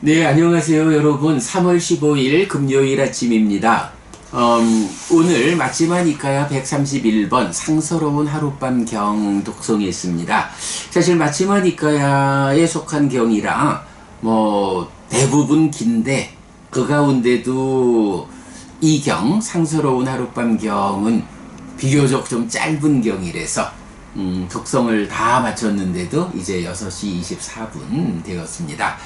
네, 안녕하세요, 여러분. 3월 15일 금요일 아침입니다. 오늘 마치마니까야 131번 상서로운 하룻밤 경 독송했습니다. 사실 마치마니까야에 속한 경이라 대부분 긴데 그 가운데도 이 경 상서로운 하룻밤 경은 비교적 좀 짧은 경이라서 독송을 다 마쳤는데도 이제 6시 24분 되었습니다.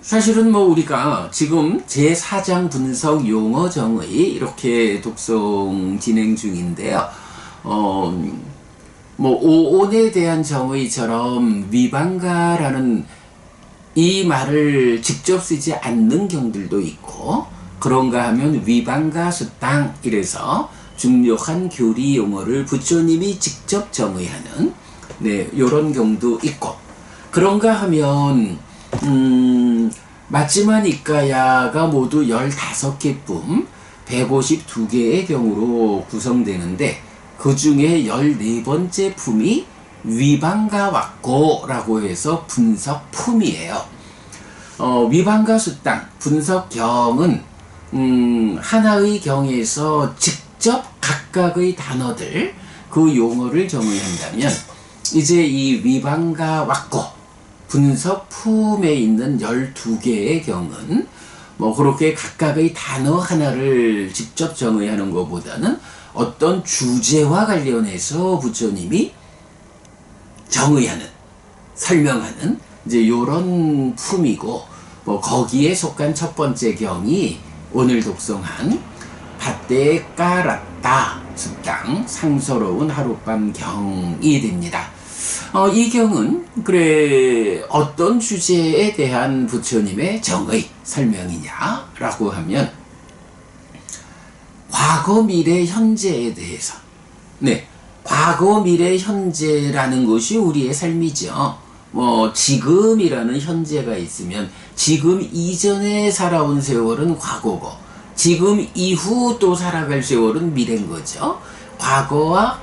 사실은 우리가 지금 제4장 분석 용어정의 이렇게 독송 진행 중인데요. 오온에 대한 정의처럼 위반가라는 이 말을 직접 쓰지 않는 경들도 있고, 그런가 하면 위반가 수땅 이래서 중요한 교리 용어를 부처님이 직접 정의하는 요런 경도 있고, 그런가 하면 마치마니까야가 모두 15개품 152개의 경우로 구성되는데, 그 중에 14번째 품이 위반가 왁고라고 해서 분석품이에요. 위반가 수땅 분석경은 하나의 경에서 직접 각각의 단어들 그 용어를 정의한다면, 이제 이 위반가 왁고 분석품에 있는 12개의 경은 그렇게 각각의 단어 하나를 직접 정의하는 것보다는 어떤 주제와 관련해서 부처님이 정의하는, 설명하는 이제 요런 품이고, 거기에 속한 첫 번째 경이 오늘 독송한 밭대까랐다 수땅 상서로운 하룻밤 경이 됩니다. 이 경은 어떤 주제에 대한 부처님의 정의, 설명이냐라고 하면 과거, 미래, 현재에 대해서, 과거, 미래, 현재라는 것이 우리의 삶이죠. 지금이라는 현재가 있으면 지금 이전에 살아온 세월은 과거고, 지금 이후 또 살아갈 세월은 미래인 거죠. 과거와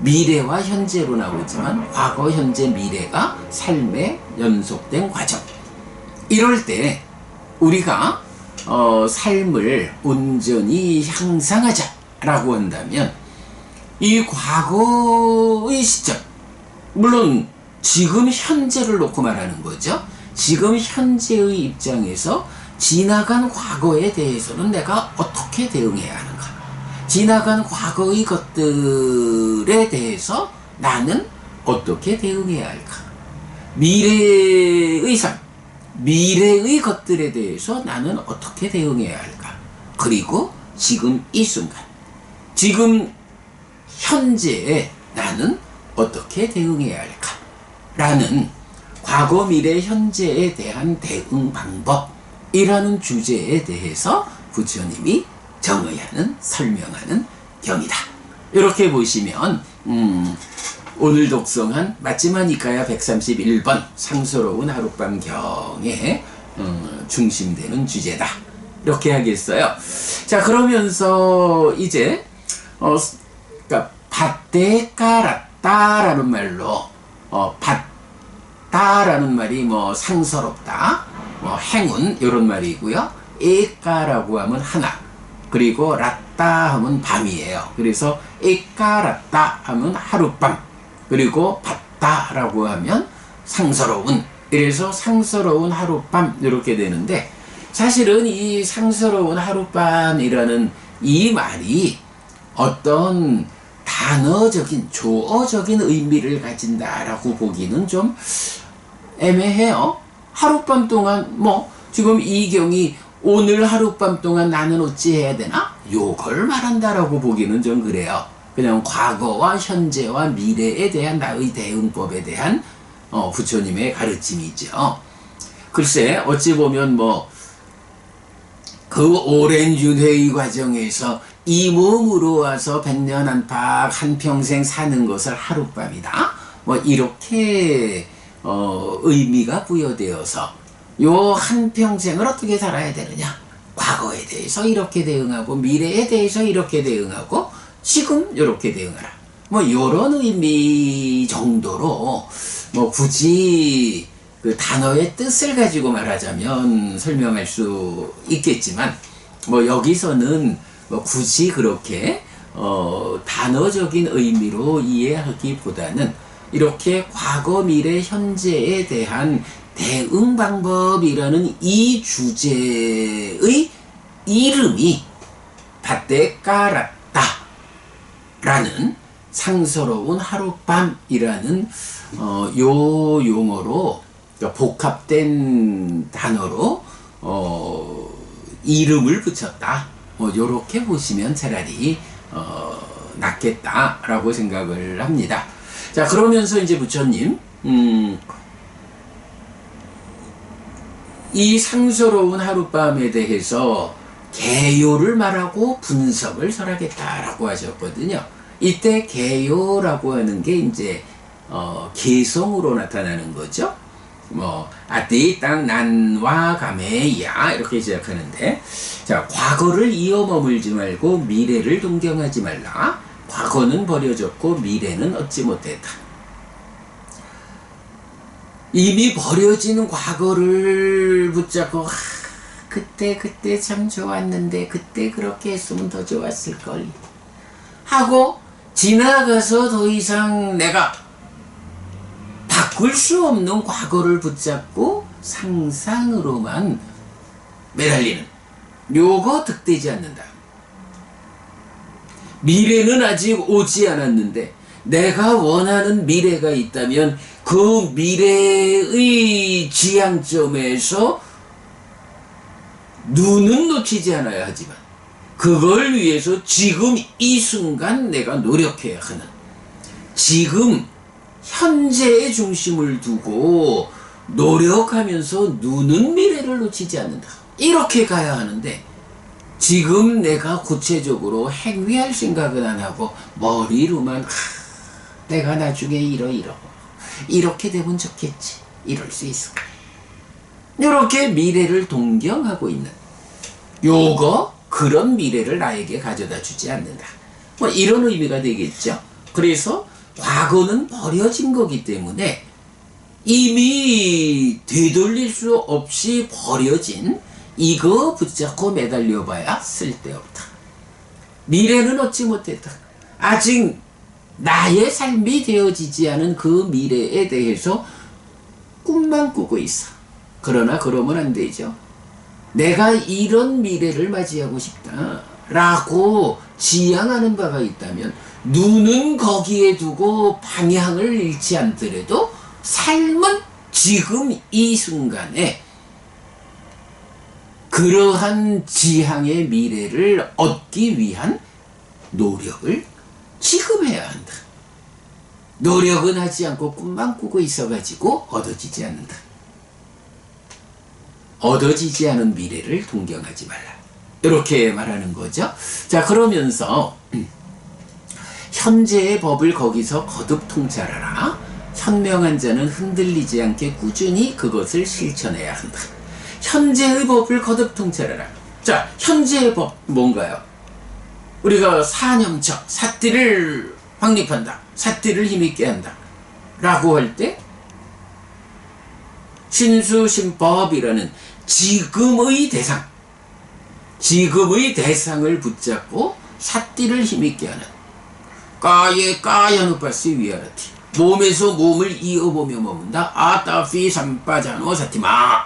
미래와 현재로 나오지만 과거, 현재, 미래가 삶의 연속된 과정. 이럴 때 우리가 삶을 온전히 향상하자라고 한다면, 이 과거의 시점, 물론 지금 현재를 놓고 말하는 거죠. 지금 현재의 입장에서 지나간 과거에 대해서는 내가 어떻게 대응해야 하는가, 지나간 과거의 것들에 대해서 나는 어떻게 대응해야 할까, 미래의 삶, 미래의 것들에 대해서 나는 어떻게 대응해야 할까, 그리고 지금 이 순간, 지금 현재에 나는 어떻게 대응해야 할까 라는 과거, 미래, 현재에 대한 대응 방법이라는 주제에 대해서 부처님이 정의하는, 설명하는 경이다. 이렇게 보시면 오늘 독송한 마치마니까야 131번 상서로운 하룻밤 경에 중심되는 주제다. 이렇게 하겠어요. 자, 그러면서 이제 그러니까 밭대까랐다라는 말로 밭다라는 말이 상서롭다, 행운 이런 말이고요. 에까라고 하면 하나, 그리고 랐다 하면 밤이에요. 그래서 에까랐다 하면 하룻밤, 그리고 밭다라고 하면 상서로운, 이래서 상서로운 하룻밤 이렇게 되는데, 사실은 이 상서로운 하룻밤이라는 이 말이 어떤 단어적인, 조어적인 의미를 가진다라고 보기는 좀 애매해요. 하룻밤 동안 지금 이 경이 오늘 하룻밤 동안 나는 어찌 해야 되나? 요걸 말한다라고 보기는 좀 그래요. 그냥 과거와 현재와 미래에 대한 나의 대응법에 대한 부처님의 가르침이죠. 글쎄, 어찌 보면 그 오랜 윤회의 과정에서 이 몸으로 와서 100년 안팎 한평생 사는 것을 하룻밤이다, 이렇게 의미가 부여되어서 요 한평생을 어떻게 살아야 되느냐, 과거에 대해서 이렇게 대응하고 미래에 대해서 이렇게 대응하고 지금 이렇게 대응하라, 뭐 요런 의미 정도로 뭐 굳이 그 단어의 뜻을 가지고 말하자면 설명할 수 있겠지만 뭐 여기서는 뭐 굳이 그렇게 단어적인 의미로 이해하기보다는 이렇게 과거, 미래, 현재에 대한 대응 방법이라는 이 주제의 이름이 밭대 깔았다 라는 상서로운 하룻밤이라는 요 용어로 복합된 단어로 이름을 붙였다. 요렇게 보시면 차라리 낫겠다라고 생각을 합니다. 자, 그러면서 이제 부처님 이 상서로운 하룻밤에 대해서 개요를 말하고 분석을 설하겠다라고 하셨거든요. 이때 개요라고 하는 게 이제 개성으로 나타나는 거죠. 뭐 아띠 땅 난와 가메야 이렇게 시작하는데, 자, 과거를 이어 머물지 말고 미래를 동경하지 말라. 과거는 버려졌고 미래는 얻지 못했다. 이미 버려진 과거를 붙잡고 그때 참 좋았는데 그때 그렇게 했으면 더 좋았을걸 하고 지나가서 더 이상 내가 바꿀 수 없는 과거를 붙잡고 상상으로만 매달리는 요거 득되지 않는다. 미래는 아직 오지 않았는데 내가 원하는 미래가 있다면 그 미래의 지향점에서 눈은 놓치지 않아야 하지만 그걸 위해서 지금 이 순간 내가 노력해야 하는, 지금 현재의 중심을 두고 노력하면서 눈은 미래를 놓치지 않는다. 이렇게 가야 하는데 지금 내가 구체적으로 행위할 생각은 안 하고 머리로만 내가 나중에 이렇게 되면 좋겠지, 이럴 수 있을까, 이렇게 미래를 동경하고 있는 요거, 그런 미래를 나에게 가져다 주지 않는다. 뭐 이런 의미가 되겠죠. 그래서 과거는 버려진 거기 때문에 이미 되돌릴 수 없이 버려진 이거 붙잡고 매달려 봐야 쓸데없다. 미래는 얻지 못했다. 아직 나의 삶이 되어지지 않은 그 미래에 대해서 꿈만 꾸고 있어. 그러나 그러면 안 되죠. 내가 이런 미래를 맞이하고 싶다 라고 지향하는 바가 있다면 눈은 거기에 두고 방향을 잃지 않더라도 삶은 지금 이 순간에 그러한 지향의 미래를 얻기 위한 노력을 지금 해야 한다. 노력은 하지 않고 꿈만 꾸고 있어가지고 얻어지지 않는다. 얻어지지 않은 미래를 동경하지 말라. 이렇게 말하는 거죠. 자, 그러면서 현재의 법을 거기서 거듭 통찰하라. 현명한 자는 흔들리지 않게 꾸준히 그것을 실천해야 한다. 현재의 법을 거듭 통찰하라. 자, 현재의 법 뭔가요? 우리가 사념처, 사띠를 확립한다, 사띠를 힘있게 한다 라고 할 때 신수신법이라는 지금의 대상을 붙잡고 사띠를 힘있게 하는 까야누파시 위아라티, 몸에서 몸을 이어보며 머문다. 아따피 삼빠자노 사티마,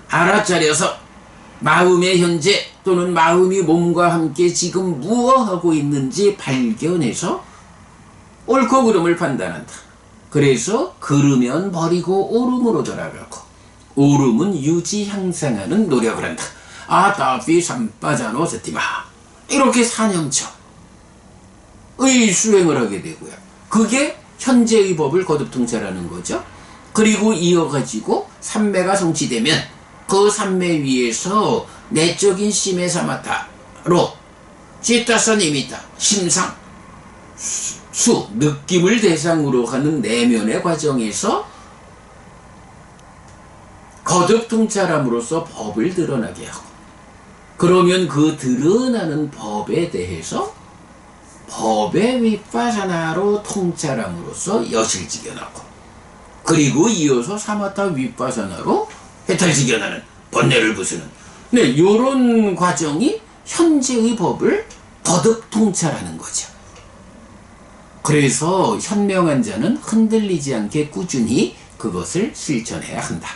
알아차려서 마음의 현재 또는 마음이 몸과 함께 지금 무엇하고 있는지 발견해서 옳고 그름을 판단한다. 그래서 그르면 버리고 옳음으로 돌아가고 옳음은 유지 향상하는 노력을 한다. 아따피 삼빠자노 사티마, 이렇게 사념처의 수행을 하게 되고요. 그게 현재의 법을 거듭 통찰하는 거죠. 그리고 이어가지고 삼매가 성취되면 그 삼매 위에서 내적인 심에 사마타로 찌따선이미다, 심상, 느낌을 대상으로 하는 내면의 과정에서 거듭 통찰함으로써 법을 드러나게 하고, 그러면 그 드러나는 법에 대해서 법의 윗바사나로 통찰함으로써 여실직연하고, 그리고 이어서 사마타 윗바사나로 해탈직연하는, 번뇌를 부수는, 네, 요런 과정이 현재의 법을 거듭 통찰하는 거죠. 그래서 현명한 자는 흔들리지 않게 꾸준히 그것을 실천해야 한다.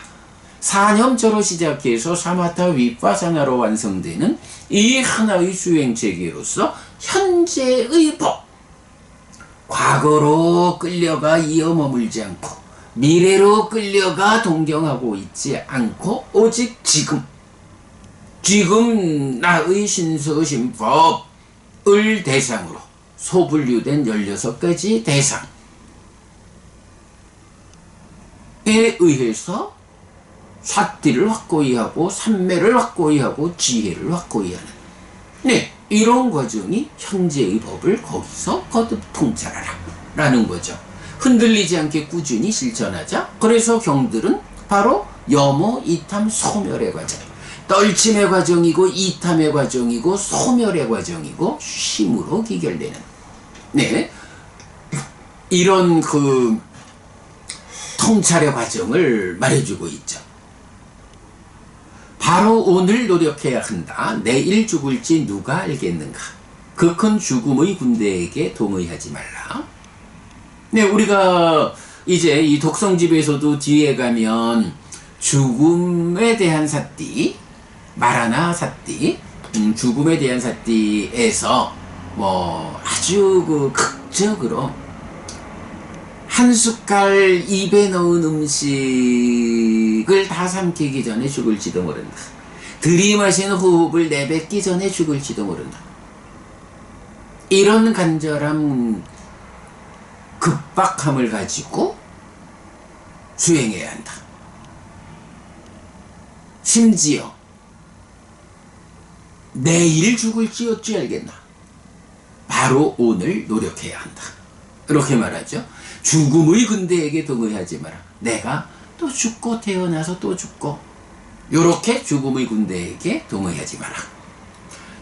사념처로 시작해서 사마타 윗바사나로 완성되는 이 하나의 수행체계로서 현재의 법, 과거로 끌려가 이어 머물지 않고 미래로 끌려가 동경하고 있지 않고 오직 지금 나의 신서신법을 대상으로 소분류된 16가지 대상에 의해서 사띠를 확고히 하고 삼매를 확고히 하고 지혜를 확고히 하는, 네, 이런 과정이 현재의 법을 거기서 거듭 통찰하라 라는 거죠. 흔들리지 않게 꾸준히 실천하자. 그래서 경들은 바로 염호, 이탐, 소멸의 과정, 떨침의 과정이고 이탐의 과정이고 소멸의 과정이고 쉼으로 기결되는, 네, 이런 그 통찰의 과정을 말해주고 있죠. 바로 오늘 노력해야 한다. 내일 죽을지 누가 알겠는가. 그 큰 죽음의 군대에게 동의하지 말라. 네, 우리가 이제 이 독성집에서도 뒤에 가면 죽음에 대한 사띠, 마라나 사띠, 죽음에 대한 사띠에서 뭐 아주 그 극적으로 한 숟갈 입에 넣은 음식을 다 삼키기 전에 죽을지도 모른다. 들이마신 호흡을 내뱉기 전에 죽을지도 모른다. 이런 간절한 급박함을 가지고 수행해야 한다. 심지어 내일 죽을지 어찌 알겠나. 바로 오늘 노력해야 한다. 이렇게 말하죠. 죽음의 근대에게 동의하지 마라. 내가 또 죽고 태어나서 또 죽고, 요렇게 죽음의 군대에게 동의하지 마라.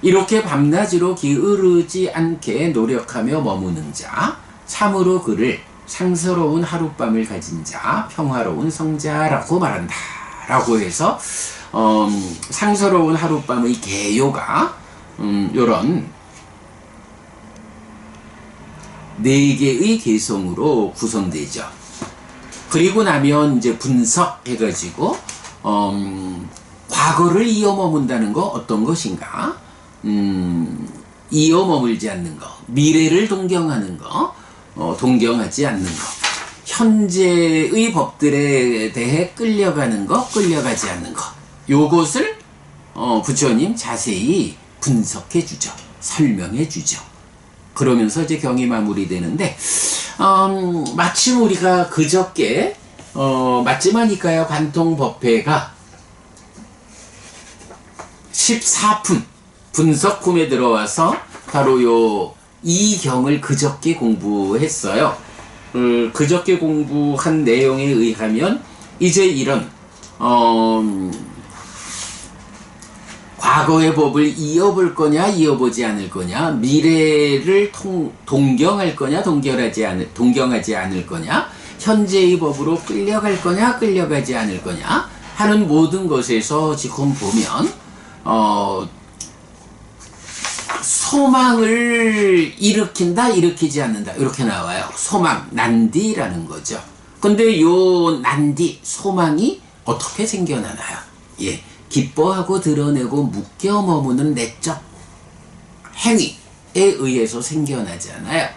이렇게 밤낮으로 게으르지 않게 노력하며 머무는 자, 참으로 그를 상서로운 하룻밤을 가진 자, 평화로운 성자라고 말한다 라고 해서 상서로운 하룻밤의 개요가 요런 4개의 개성으로 구성되죠. 그리고 나면 이제 분석해가지고 과거를 이어 머문다는 거 어떤 것인가, 이어 머물지 않는 거, 미래를 동경하는 거, 동경하지 않는 거, 현재의 법들에 대해 끌려가는 거, 끌려가지 않는 거, 요것을 부처님 자세히 분석해 주죠. 설명해 주죠. 그러면서 이제 경이 마무리되는데, 마침 우리가 그저께 맞지마니까요 관통법회가 14품 분석품에 들어와서 바로 요 이 경을 그저께 공부했어요. 그저께 공부한 내용에 의하면 이제 이런 과거의 법을 이어볼 거냐 이어보지 않을 거냐, 미래를 동경할 거냐 동경하지 않을 거냐, 현재의 법으로 끌려갈 거냐 끌려가지 않을 거냐 하는 모든 것에서 지금 보면 소망을 일으킨다 일으키지 않는다 이렇게 나와요. 소망, 난디라는 거죠. 근데 요 난디, 소망이 어떻게 생겨나나요? 예, 기뻐하고 드러내고 묶여 머무는 내적 행위에 의해서 생겨나잖아요.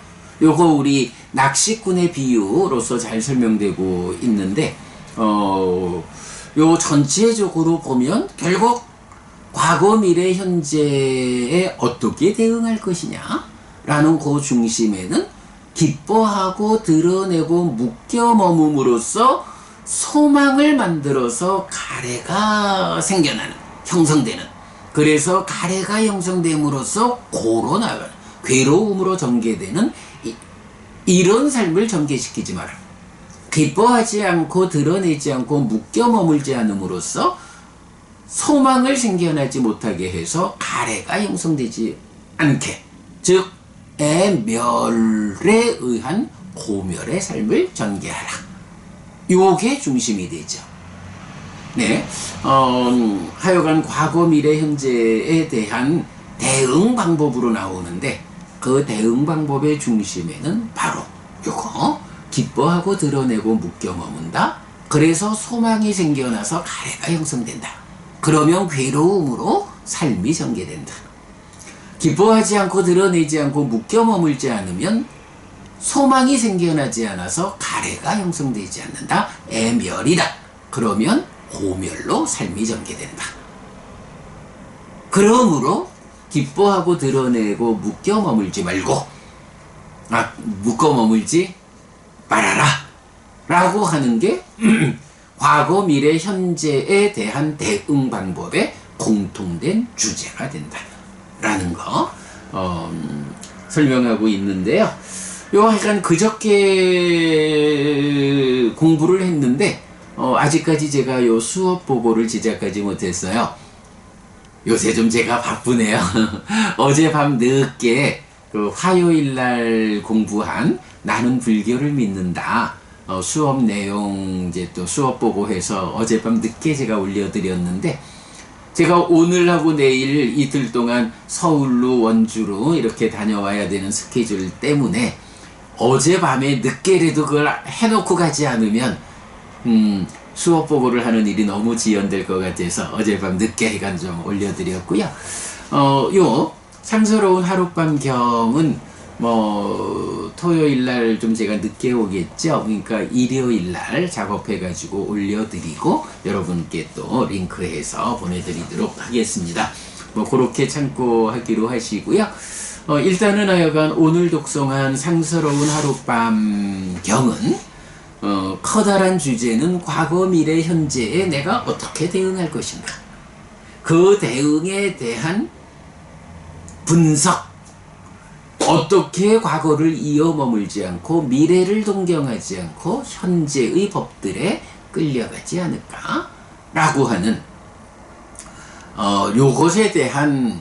요거 우리 낚시꾼의 비유로서 잘 설명되고 있는데, 요 전체적으로 보면 결국 과거, 미래, 현재에 어떻게 대응할 것이냐 라는 그 중심에는 기뻐하고 드러내고 묶여 머금으로써 소망을 만들어서 가래가 생겨나는, 형성되는, 그래서 가래가 형성됨으로써 고로 나가는, 괴로움으로 전개되는 이런 삶을 전개시키지 마라. 기뻐하지 않고 드러내지 않고 묶여 머물지 않음으로써 소망을 생겨나지 못하게 해서 가래가 형성되지 않게, 즉 애멸에 의한 고멸의 삶을 전개하라. 요게 중심이 되죠. 네, 하여간 과거, 미래, 현재에 대한 대응 방법으로 나오는데 그 대응 방법의 중심에는 바로 요거 기뻐하고 드러내고 묶여 머문다. 그래서 소망이 생겨나서 가래가 형성된다. 그러면 괴로움으로 삶이 전개된다. 기뻐하지 않고 드러내지 않고 묶여 머물지 않으면 소망이 생겨나지 않아서 가래가 형성되지 않는다. 애멸이다. 그러면 고멸로 삶이 전개된다. 그러므로 기뻐하고 드러내고 묶여 머물지 말고 묶어 머물지 말아라 라고 하는 게 과거, 미래, 현재에 대한 대응 방법의 공통된 주제가 된다 라는 거 설명하고 있는데요. 요 약간 그저께 공부를 했는데 아직까지 제가 요 수업 보고를 제작하지 못했어요. 요새 좀 제가 바쁘네요. 어젯밤 늦게 그 화요일날 공부한 나는 불교를 믿는다 수업 내용 이제 또 수업 보고해서 어젯밤 늦게 제가 올려드렸는데, 제가 오늘하고 내일 이틀 동안 서울로 원주로 이렇게 다녀와야 되는 스케줄 때문에 어젯밤에 늦게라도 그걸 해놓고 가지 않으면 수업 보고를 하는 일이 너무 지연될 것 같아서 어젯밤 늦게 해간 좀 올려드렸고요. 요 상스러운 하룻밤 경은 토요일날 좀 제가 늦게 오겠죠. 그러니까 일요일날 작업해가지고 올려드리고 여러분께 또 링크해서 보내드리도록 하겠습니다. 그렇게 참고하기로 하시고요. 일단은 하여간 오늘 독송한 상스러운 하룻밤 경은 커다란 주제는 과거, 미래, 현재에 내가 어떻게 대응할 것인가, 그 대응에 대한 분석, 어떻게 과거를 이어 머물지 않고 미래를 동경하지 않고 현재의 법들에 끌려가지 않을까 라고 하는 요것에 대한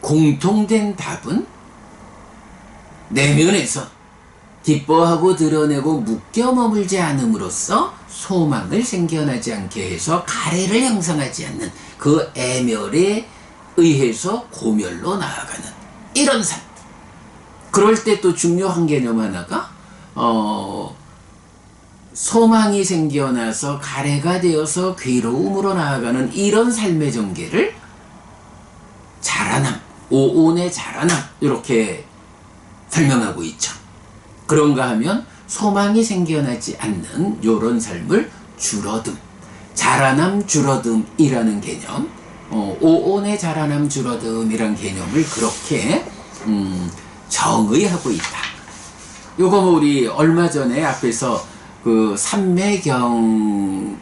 공통된 답은 내면에서 기뻐하고 드러내고 묶여 머물지 않음으로써 소망을 생겨나지 않게 해서 가래를 형성하지 않는 그 애멸에 의해서 고멸로 나아가는 이런 삶. 그럴 때 또 중요한 개념 하나가 소망이 생겨나서 가래가 되어서 괴로움으로 나아가는 이런 삶의 전개를 자라남, 오온의 자라남 이렇게 설명하고 있죠. 그런가 하면 소망이 생겨나지 않는 이런 삶을 줄어듦, 자라남 줄어듦이라는 개념, 오온의 자라남 줄어듦이라는 개념을 그렇게 정의하고 있다. 요거 우리 얼마 전에 앞에서 그 삼매경의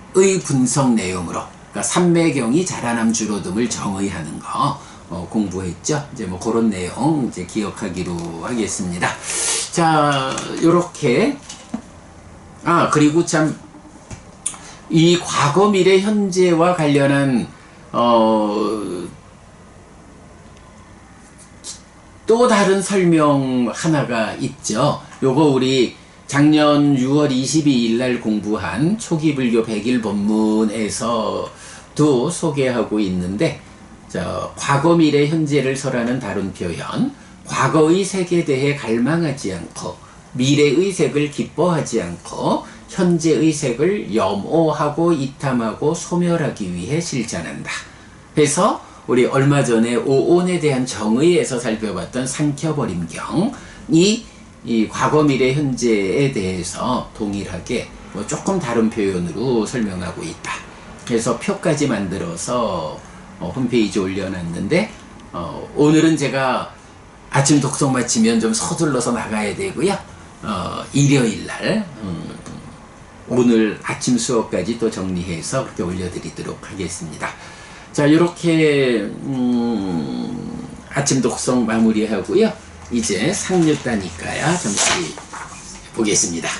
분석 내용으로, 그러니까 삼매경이 자라남 줄어듦을 정의하는 거 공부했죠. 이제 그런 내용 이제 기억하기로 하겠습니다. 자, 요렇게 그리고 참 이 과거, 미래, 현재와 관련한 또 다른 설명 하나가 있죠. 요거 우리 작년 6월 22일 날 공부한 초기 불교 100일 법문에서도 소개하고 있는데, 과거, 미래, 현재를 설하는 다른 표현, 과거의 색에 대해 갈망하지 않고 미래의 색을 기뻐하지 않고 현재의 색을 염오하고 이탐하고 소멸하기 위해 실천한다 해서 우리 얼마 전에 오온에 대한 정의에서 살펴봤던 상켜버림경이 이 과거, 미래, 현재에 대해서 동일하게 조금 다른 표현으로 설명하고 있다. 그래서 표까지 만들어서 홈페이지에 올려놨는데, 오늘은 제가 아침 독송 마치면 좀 서둘러서 나가야 되고요. 일요일날 오늘 아침 수업까지 또 정리해서 그렇게 올려드리도록 하겠습니다. 자, 이렇게 아침 독송 마무리하고요. 이제 상류다니까야 잠시 보겠습니다.